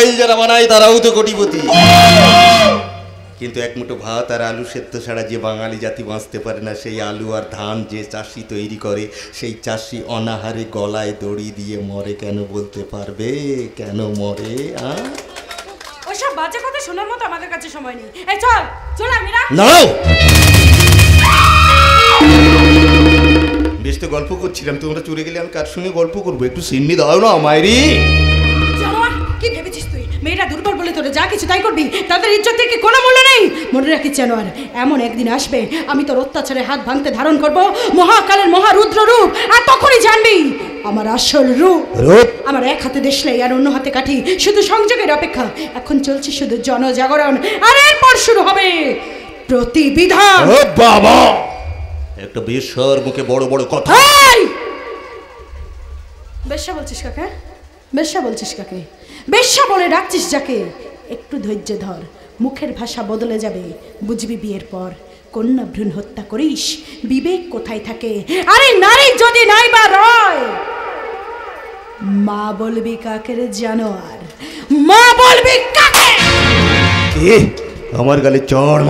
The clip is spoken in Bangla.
মোবাইল যারা বানায় তারাও তো কোটিপতি, কিন্তু এক মুঠো ভাত আর আলু সেদ্ধ ছাড়া যে বাঙালি জাতি বাঁচতে পারে না, সেই আলু আর ধান যে চাষি তৈরি করে, সেই চাষি অনাহারে গলায় দড়ি দিয়ে মরে কেন বলতে পারবে? কেন মরে? ওসব বাজে কথা শোনার মতো আমাদের কাছে সময় নেই। এই চল চল আমিরা। নাও, বেশ তো গল্প করছিলাম, তোমরা চলে গেলে আমি কার সঙ্গে গল্প করবো? একটু সিন্নি দাও না আমায়রি। জানোয়ার, কি ভেবেছিস তুই মেয়েরা দুর্বল বলে তোরা যা কিছু তাই করবি? তাদের ইজ্জত থেকে কোনো মূল্য নেই। মনে রাখিস জানোয়ার, এমন একদিন আসবে আমি তোর অত্যাচারে হাত ভাঙতে ধারণ করব মহাকালের মহারুদ্র রূপ, আর তখনই জানবি আমার আসল রূপ। আমার এক হাতে দেশলাই আর অন্য হাতে কাঠি, শুধু সংযোগের অপেক্ষা। এখন চলছে শুধু জনজাগরণ, আর এরপর শুরু হবে প্রতিবিধান। ও বাবা, একটা বেশর মুখে বড় বড় কথা। বেশ্যা বলছিস কাকে? বেশ্যা বলছিস কাকে? বেশ্যা বলে ডাকছিস যাকে? একটু ধৈর্য ধর, মুখের ভাষা বদলে যাবে, বুঝবি বিয়ের পর। কন্যা ভ্রূণ হত্যা করিস, বিবেক কোথায় থাকে? আরে নারী যদি নাই বা রয়, মা বলবি কাকে রে জানোয়ার? মা বলবি কাকে? আমার গালে চড়।